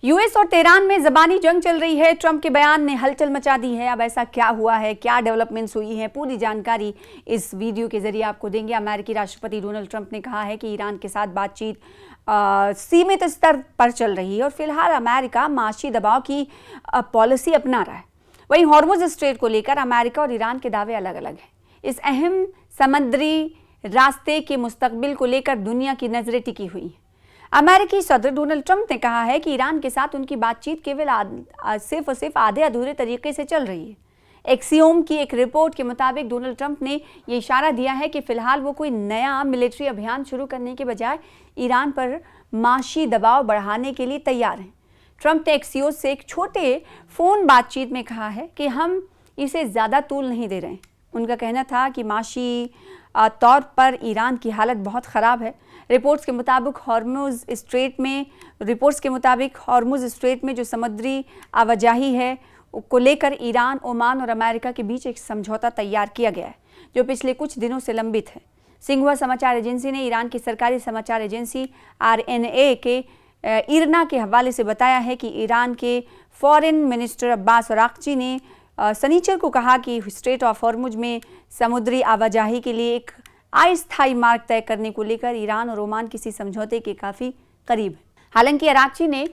US और Tehran में ज़बानी जंग चल रही है। ट्रंप के बयान ने हलचल मचा दी है। अब ऐसा क्या हुआ है, क्या डेवलपमेंट्स हुई हैं, पूरी जानकारी इस वीडियो के जरिए आपको देंगे। अमेरिकी राष्ट्रपति डोनाल्ड ट्रंप ने कहा है कि ईरान के साथ बातचीत सीमित स्तर पर चल रही है और फिलहाल अमेरिका माशी दबाव की पॉलिसी अपना रहा है। वहीं हॉर्मुज स्ट्रेट को लेकर अमेरिका और ईरान के दावे अलग अलग हैं। इस अहम समुद्री रास्ते के मुस्तकबिल को लेकर दुनिया की नजरें टिकी हुई हैं। अमेरिकी सदर डोनाल्ड ट्रंप ने कहा है कि ईरान के साथ उनकी बातचीत केवल सिर्फ और सिर्फ आधे अधूरे तरीके से चल रही है। एक्सियोम की एक रिपोर्ट के मुताबिक डोनाल्ड ट्रंप ने ये इशारा दिया है कि फिलहाल वो कोई नया मिलिट्री अभियान शुरू करने के बजाय ईरान पर माशी दबाव बढ़ाने के लिए तैयार हैं। ट्रंप ने एक्सियोस से एक छोटे फोन बातचीत में कहा है कि हम इसे ज़्यादा तूल नहीं दे रहे हैं। उनका कहना था कि माशी तौर पर ईरान की हालत बहुत ख़राब है। रिपोर्ट्स के मुताबिक हॉर्मुज स्ट्रेट में जो समुद्री आवाजाही है को लेकर ईरान, ओमान और अमेरिका के बीच एक समझौता तैयार किया गया है, जो पिछले कुछ दिनों से लंबित है। सिंहुआ समाचार एजेंसी ने ईरान की सरकारी समाचार एजेंसी RNA के इरना के हवाले से बताया है कि ईरान के फॉरेन मिनिस्टर अब्बास अराक्ची ने शनिचर को कहा कि स्ट्रेट ऑफ हॉर्मुज में समुद्री आवाजाही के लिए एक अस्थायी मार्ग तय करने को लेकर ईरान और ओमान किसी समझौते के काफ़ी करीब है। हालांकि अराक्ची ने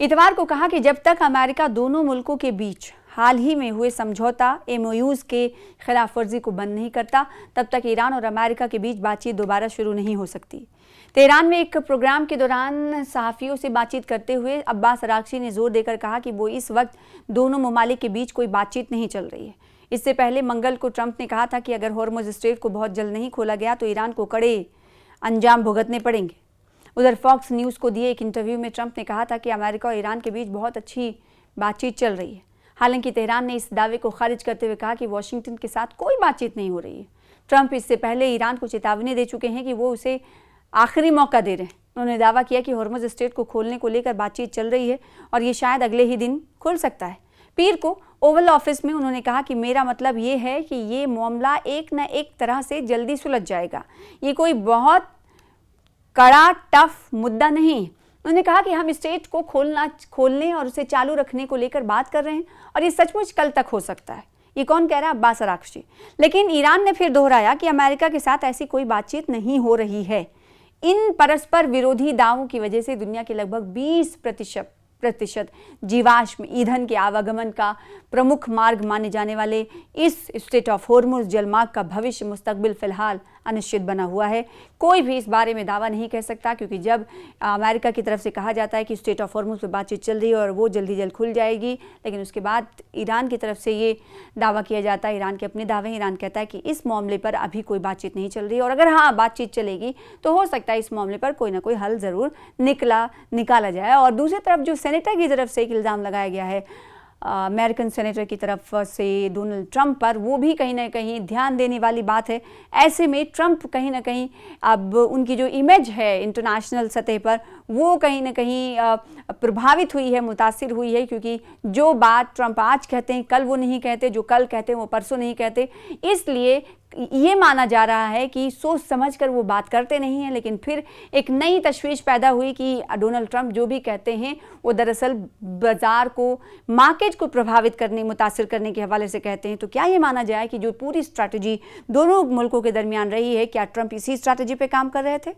इतवार को कहा कि जब तक अमेरिका दोनों मुल्कों के बीच हाल ही में हुए समझौता MOUs के खिलाफ वर्जी को बंद नहीं करता, तब तक ईरान और अमेरिका के बीच बातचीत दोबारा शुरू नहीं हो सकती। तेहरान में एक प्रोग्राम के दौरान सहाफ़ियों से बातचीत करते हुए अब्बास अराक्ची ने जोर देकर कहा कि वो इस वक्त दोनों ममालिक के बीच कोई बातचीत नहीं चल रही है। इससे पहले मंगल को ट्रंप ने कहा था कि अगर हॉर्मुज स्ट्रेट को बहुत जल्द नहीं खोला गया तो ईरान को कड़े अंजाम भुगतने पड़ेंगे। उधर फॉक्स न्यूज़ को दिए एक इंटरव्यू में ट्रंप ने कहा था कि अमेरिका और ईरान के बीच बहुत अच्छी बातचीत चल रही है। हालांकि तेहरान ने इस दावे को खारिज करते हुए कहा कि वाशिंगटन के साथ कोई बातचीत नहीं हो रही है। ट्रंप इससे पहले ईरान को चेतावनी दे चुके हैं कि वो उसे आखिरी मौका दे रहे हैं। उन्होंने दावा किया कि हॉर्मुज स्ट्रेट को खोलने को लेकर बातचीत चल रही है और ये शायद अगले ही दिन खुल सकता है। पीर को ओवल ऑफिस में उन्होंने कहा कि मेरा मतलब ये है कि ये मामला एक न एक तरह से जल्दी सुलझ जाएगा। ये कोई बहुत कड़ा टफ मुद्दा नहीं। उन्होंने कहा कि हम स्ट्रेट को खोलने और उसे चालू रखने को लेकर बात कर रहे हैं और ये सचमुच कल तक हो सकता है। ये कौन कह रहा है? अब्बास अराक्ची। लेकिन ईरान ने फिर दोहराया कि अमेरिका के साथ ऐसी कोई बातचीत नहीं हो रही है। इन परस्पर विरोधी दावों की वजह से दुनिया के लगभग 20% जीवाश्म ईंधन के आवागमन का प्रमुख मार्ग माने जाने वाले इस स्ट्रेट ऑफ हॉर्मुज जलमार्ग का भविष्य मुस्तकबिल फिलहाल अनिश्चित बना हुआ है। कोई भी इस बारे में दावा नहीं कह सकता, क्योंकि जब अमेरिका की तरफ से कहा जाता है कि स्ट्रेट ऑफ हॉर्मुज पर बातचीत चल रही है और वो जल्द खुल जाएगी, लेकिन उसके बाद ईरान की तरफ से ये दावा किया जाता है, ईरान के अपने दावे, ईरान कहता है कि इस मामले पर अभी कोई बातचीत नहीं चल रही और अगर हाँ बातचीत चलेगी तो हो सकता है इस मामले पर कोई ना कोई हल ज़रूर निकाला जाए। और दूसरी तरफ जो सेनेटर की तरफ से एक इल्ज़ाम लगाया गया है अमेरिकन सेनेटर की तरफ से डोनाल्ड ट्रंप पर, वो भी कहीं ना कहीं ध्यान देने वाली बात है। ऐसे में ट्रंप कहीं ना कहीं अब उनकी जो इमेज है इंटरनेशनल सतह पर वो कहीं ना कहीं प्रभावित हुई है, मुतासिर हुई है, क्योंकि जो बात ट्रंप आज कहते हैं कल वो नहीं कहते, जो कल कहते हैं वो परसों नहीं कहते। इसलिए ये माना जा रहा है कि सोच समझकर वो बात करते नहीं हैं, लेकिन फिर एक नई तशवीश पैदा हुई कि डोनाल्ड ट्रंप जो भी कहते हैं वो दरअसल बाजार को, मार्केट को प्रभावित करने, मुतासिर करने के हवाले से कहते हैं। तो क्या ये माना जाए कि जो पूरी स्ट्रैटेजी दोनों मुल्कों के दरमियान रही है, क्या ट्रंप इसी स्ट्रैटेजी पे काम कर रहे थे?